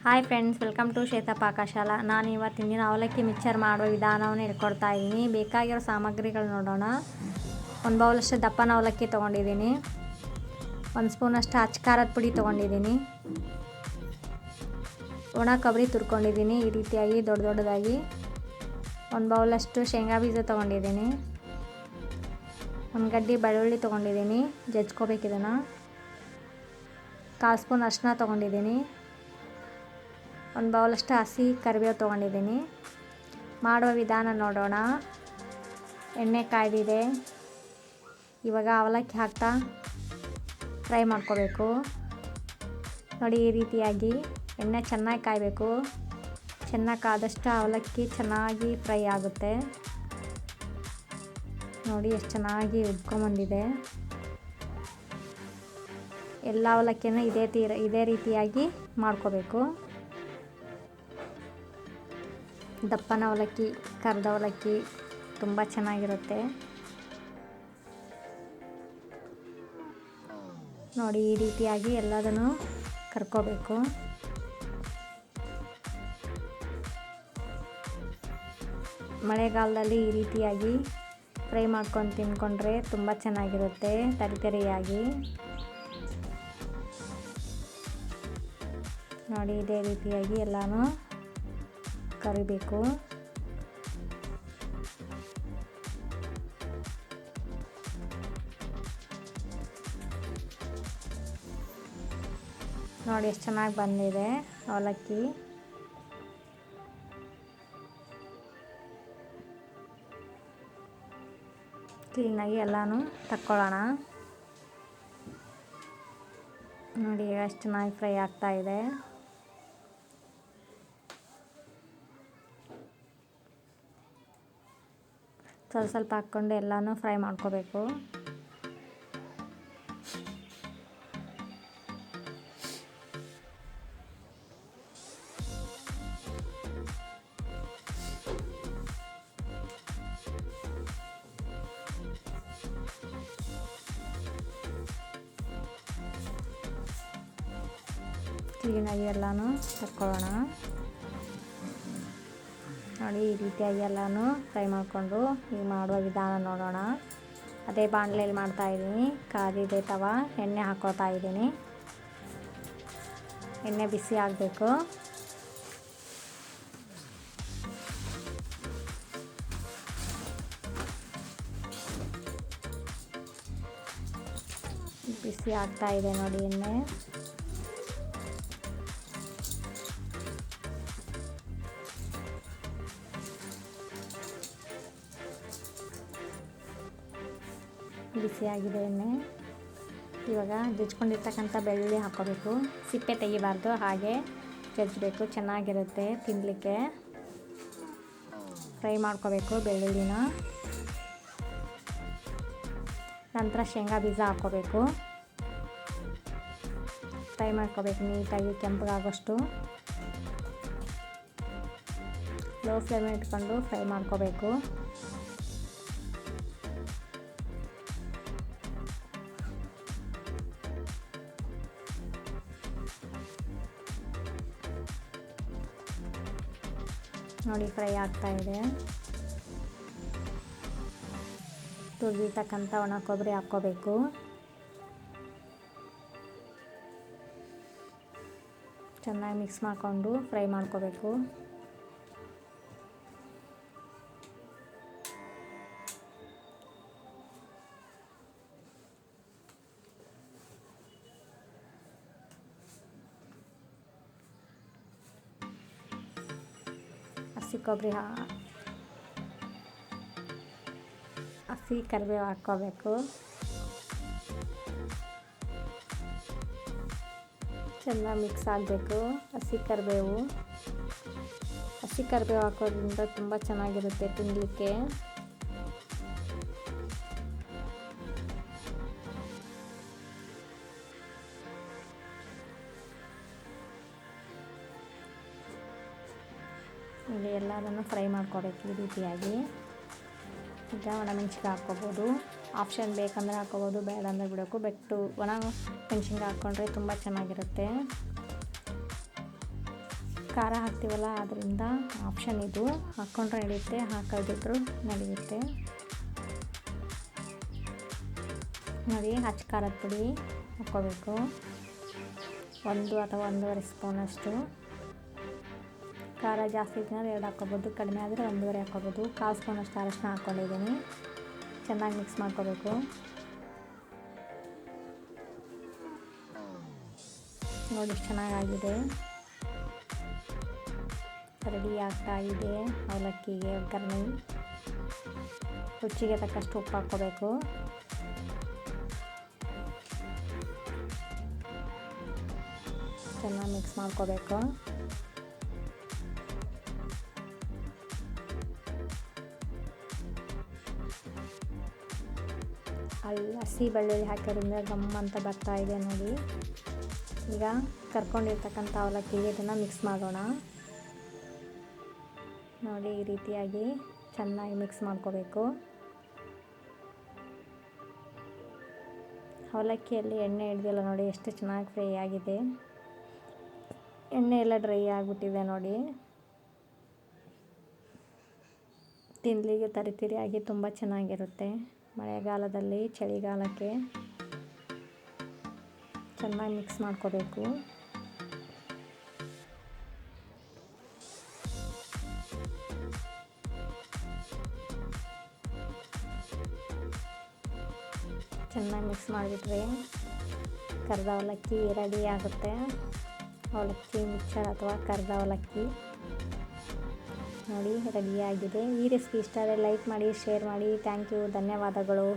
Hi friends, welcome to Shweta Pakashala. ನಾನು ಇವತ್ತಿನ ದಿನ ಅವಲಕ್ಕಿ ಮಿಕ್ಸರ್ ಮಾಡುವ ವಿಧಾನವನ್ನು ಹೇಳ್ಕೊಡ್ತಾ ಇದ್ದೀನಿ. ಬೇಕಾಗಿರೋ ಸಾಮಗ್ರಿಗಳು ನೋಡೋಣ. 1 ಬೌಲಷ್ಟು ದಪ್ಪನ ಅವಲಕ್ಕಿ ತೊಗೊಂಡಿದ್ದೀನಿ. 1 ಸ್ಪೂನಷ್ಟು ಅಚ್ಚ ಖಾರದ ಪುಡಿ ತೊಗೊಂಡಿದ್ದೀನಿ. ಒಣ ಕೊಬ್ಬರಿ ತುರ್ಕೊಂಡಿದ್ದೀನಿ ಈ ರೀತಿಯಾಗಿ ದೊಡ್ಡದಾಗಿ. 1 ಬೌಲಷ್ಟು ಶೇಂಗಾ ಬೀಜ ತೊಗೊಂಡಿದ್ದೀನಿ. 1 ಗಡ್ಡೆ ಬೆಳ್ಳುಳ್ಳಿ ತೊಗೊಂಡಿದ್ದೀನಿ, ಜಜ್ಕೋಬೇಕು ಇದನ್ನು. 1/4 ಸ್ಪೂನ್ ಅರಿಶಿನ ತೊಗೊಂಡಿದ್ದೀನಿ. 1 ಬೌಲಷ್ಟು ಹಸಿ ಕರಿಬೇವು ತೊಗೊಂಡಿದ್ದೀನಿ. ಮಾಡುವ ವಿಧಾನ ನೋಡೋಣ. ಎಣ್ಣೆ ಕಾಯ್ದಿದೆ. ಇವಾಗ ಅವಲಕ್ಕಿ ಹಾಕ್ತಾ ಫ್ರೈ ಮಾಡ್ಕೋಬೇಕು. ನೋಡಿ, ಈ ರೀತಿಯಾಗಿ ಎಣ್ಣೆ ಚೆನ್ನಾಗಿ ಕಾಯಬೇಕು. ಚೆನ್ನಾಗಿ ಕಾದಷ್ಟು ಅವಲಕ್ಕಿ ಚೆನ್ನಾಗಿ ಫ್ರೈ ಆಗುತ್ತೆ. ನೋಡಿ ಎಷ್ಟು ಚೆನ್ನಾಗಿ ಉಬ್ಕೊಂಬಂದಿದೆ. ಎಲ್ಲ ಅವಲಕ್ಕಿನ ಇದೇ ರೀತಿಯಾಗಿ ಮಾಡ್ಕೋಬೇಕು. ದಪ್ಪನ ಅವಲಕ್ಕಿ, ಕರ್ದ ಅವಲಕ್ಕಿ ತುಂಬ ಚೆನ್ನಾಗಿರುತ್ತೆ. ನೋಡಿ, ಈ ರೀತಿಯಾಗಿ ಎಲ್ಲದನ್ನು ಕರ್ಕೋಬೇಕು. ಮಳೆಗಾಲದಲ್ಲಿ ಈ ರೀತಿಯಾಗಿ ಫ್ರೈ ಮಾಡ್ಕೊಂಡು ತಿಂದ್ಕೊಂಡ್ರೆ ತುಂಬ ಚೆನ್ನಾಗಿರುತ್ತೆ, ತರಿತರಿಯಾಗಿ. ನೋಡಿ, ಇದೇ ರೀತಿಯಾಗಿ ಎಲ್ಲನೂ ಕರಿಬೇಕು. ನೋಡಿ ಎಷ್ಟು ಚೆನ್ನಾಗಿ ಬಂದಿದೆ ಅವಲಕ್ಕಿ. ಕ್ಲೀನಾಗಿ ಎಲ್ಲನೂ ತಕ್ಕೊಳ್ಳೋಣ. ನೋಡಿ ಎಷ್ಟು ಚೆನ್ನಾಗಿ ಫ್ರೈ ಆಗ್ತಾ ಇದೆ. ಸ್ವಲ್ಪ ಹಾಕ್ಕೊಂಡು ಎಲ್ಲನೂ ಫ್ರೈ ಮಾಡ್ಕೋಬೇಕು. ಕ್ಲೀನಾಗಿ ಎಲ್ಲನೂ ತಕ್ಕೊಳ್ಳೋಣ. ನೋಡಿ, ಈ ರೀತಿಯಾಗಿ ಎಲ್ಲನೂ ಫ್ರೈ ಮಾಡಿಕೊಂಡು ಈಗ ಮಾಡುವ ವಿಧಾನ ನೋಡೋಣ. ಅದೇ ಬಾಣಲೆಯಲ್ಲಿ ಮಾಡ್ತಾಯಿದ್ದೀನಿ. ಕಾದಿದೆ ತವ, ಎಣ್ಣೆ ಹಾಕ್ಕೊಳ್ತಾ ಇದ್ದೀನಿ. ಎಣ್ಣೆ ಬಿಸಿ ಆಗಬೇಕು. ಬಿಸಿ ಆಗ್ತಾ ಇದೆ ನೋಡಿ ಎಣ್ಣೆ. ಬಿಸಿಯಾಗಿದೆ ಎಣ್ಣೆ. ಇವಾಗ ಜಜ್ಕೊಂಡಿರ್ತಕ್ಕಂಥ ಬೆಳ್ಳುಳ್ಳಿ ಹಾಕ್ಕೋಬೇಕು. ಸಿಪ್ಪೆ ತೆಗಿಬಾರ್ದು, ಹಾಗೆ ಜಜ್ಜಬೇಕು. ಚೆನ್ನಾಗಿರುತ್ತೆ ತಿನ್ನಲಿಕ್ಕೆ. ಫ್ರೈ ಮಾಡ್ಕೋಬೇಕು ಬೆಳ್ಳುಳ್ಳಿನ. ನಂತರ ಶೇಂಗಾ ಬೀಜ ಹಾಕ್ಕೋಬೇಕು. ಫ್ರೈ ಮಾಡ್ಕೋಬೇಕು ನೀಟಾಗಿ ಕೆಂಪಗಾಗೋಷ್ಟು. ಲೋ ಫ್ಲೇಮ್ ಇಟ್ಕೊಂಡು ಫ್ರೈ ಮಾಡ್ಕೋಬೇಕು. ನೋಡಿ, ಫ್ರೈ ಆಗ್ತಾ ಇದೆ. ತುರಿದಿರ್ತಕ್ಕಂಥ ಒಣ ಕೊಬ್ಬರಿ ಹಾಕ್ಕೋಬೇಕು. ಚೆನ್ನಾಗಿ ಮಿಕ್ಸ್ ಮಾಡಿಕೊಂಡು ಫ್ರೈ ಮಾಡ್ಕೋಬೇಕು. ಹಸಿ ಕರಿಬೇವು ಹಾಕ್ಕೋಬೇಕು. ಚೆನ್ನಾಗಿ ಮಿಕ್ಸ್ ಆಗಬೇಕು. ಹಸಿ ಕರಿಬೇವು ಹಾಕೋದ್ರಿಂದ ತುಂಬ ಚೆನ್ನಾಗಿರುತ್ತೆ ತಿನ್ನಲಿಕ್ಕೆ. ಇಲ್ಲಿ ಎಲ್ಲದನ್ನು ಫ್ರೈ ಮಾಡ್ಕೋಬೇಕು ಈ ರೀತಿಯಾಗಿ. ಈಗ ಒಣಮೆಣ್ಸಿನ್ಕಾಯಿ ಹಾಕ್ಕೋಬೋದು. ಆಪ್ಷನ್ ಬೇಕಂದರೆ ಹಾಕ್ಕೋಬೋದು, ಬೇಡ ಅಂದರೆ ಬಿಡೋಕು. ಒಣ ಮೆಣಸಿನ್ಕಾಯಿ ಹಾಕ್ಕೊಂಡ್ರೆ ತುಂಬ ಚೆನ್ನಾಗಿರುತ್ತೆ. ಖಾರ ಹಾಕ್ತೀವಲ್ಲ, ಅದರಿಂದ ಆಪ್ಷನ್ ಇದು. ಹಾಕ್ಕೊಂಡ್ರೆ ನಡೆಯುತ್ತೆ, ಹಾಕದಿದ್ರು ನಡೆಯುತ್ತೆ. ನೋಡಿ, ಹಚ್ಚ ಖಾರದ ಪುಡಿ ಹಾಕ್ಕೋಬೇಕು. 1 ಅಥವಾ 1.5 ಸ್ಪೂನಷ್ಟು. ಖಾರ ಜಾಸ್ತಿ ಇದ್ದರೆ 2 ಹಾಕ್ಕೋಬೋದು, ಕಡಿಮೆ ಆದರೆ 1.5 ಹಾಕ್ಕೋಬೋದು. 1/4 ಸ್ಪೂನಷ್ಟು ಅರಶಿನ ಹಾಕ್ಕೊಂಡಿದ್ದೀನಿ. ಚೆನ್ನಾಗಿ ಮಿಕ್ಸ್ ಮಾಡ್ಕೋಬೇಕು. ನೋಡಿ, ಚೆನ್ನಾಗಾಗಿದೆ, ರೆಡಿ ಆಗ್ತಾ ಇದೆ ಅವಲಕ್ಕಿಗೆ ಒಗ್ಗರಣೆ. ರುಚಿಗೆ ತಕ್ಕಷ್ಟು ಉಪ್ಪು ಹಾಕ್ಕೋಬೇಕು. ಚೆನ್ನಾಗಿ ಮಿಕ್ಸ್ ಮಾಡ್ಕೋಬೇಕು. ಹಸಿ ಬೆಳ್ಳುಳ್ಳಿ ಹಾಕೋದ್ರಿಂದ ಗಮ್ ಅಂತ ಬರ್ತಾ ಇದೆ ನೋಡಿ. ಈಗ ಕರ್ಕೊಂಡಿರ್ತಕ್ಕಂಥ ಅವಲಕ್ಕಿಗೆ ಇದನ್ನು ಮಿಕ್ಸ್ ಮಾಡೋಣ. ನೋಡಿ, ಈ ರೀತಿಯಾಗಿ ಚೆನ್ನಾಗಿ ಮಿಕ್ಸ್ ಮಾಡ್ಕೋಬೇಕು. ಅವಲಕ್ಕಿಯಲ್ಲಿ ಎಣ್ಣೆ ಹಿಡಿದಿಲ್ಲ ನೋಡಿ, ಎಷ್ಟು ಚೆನ್ನಾಗಿ ಫ್ರೈ ಆಗಿದೆ. ಎಣ್ಣೆ ಎಲ್ಲ ಡ್ರೈ ಆಗಿಬಿಟ್ಟಿದೆ ನೋಡಿ. ತಿನ್ನಲಿಕ್ಕೆ ತರಿತರಿಯಾಗಿ ತುಂಬ ಚೆನ್ನಾಗಿರುತ್ತೆ. ಮಳೆಗಾಲದಲ್ಲಿ ಚಳಿಗಾಲಕ್ಕೆ ಚೆನ್ನಾಗಿ ಮಿಕ್ಸ್ ಮಾಡ್ಕೋಬೇಕು. ಚೆನ್ನಾಗಿ ಮಿಕ್ಸ್ ಮಾಡಿಬಿಟ್ರೆ ಕರ್ದ ಅವಲಕ್ಕಿ ರೆಡಿ ಆಗುತ್ತೆ. ಅವಲಕ್ಕಿ ಮಿಕ್ಸರ್ ಅಥವಾ ಕರ್ದ ಅವಲಕ್ಕಿ ನೋಡಿ ರೆಡಿಯಾಗಿದೆ. ಈ ರೆಸಿಪಿ ಇಷ್ಟ ಆದರೆ ಲೈಕ್ ಮಾಡಿ, ಶೇರ್ ಮಾಡಿ. ಥ್ಯಾಂಕ್ ಯು, ಧನ್ಯವಾದಗಳು.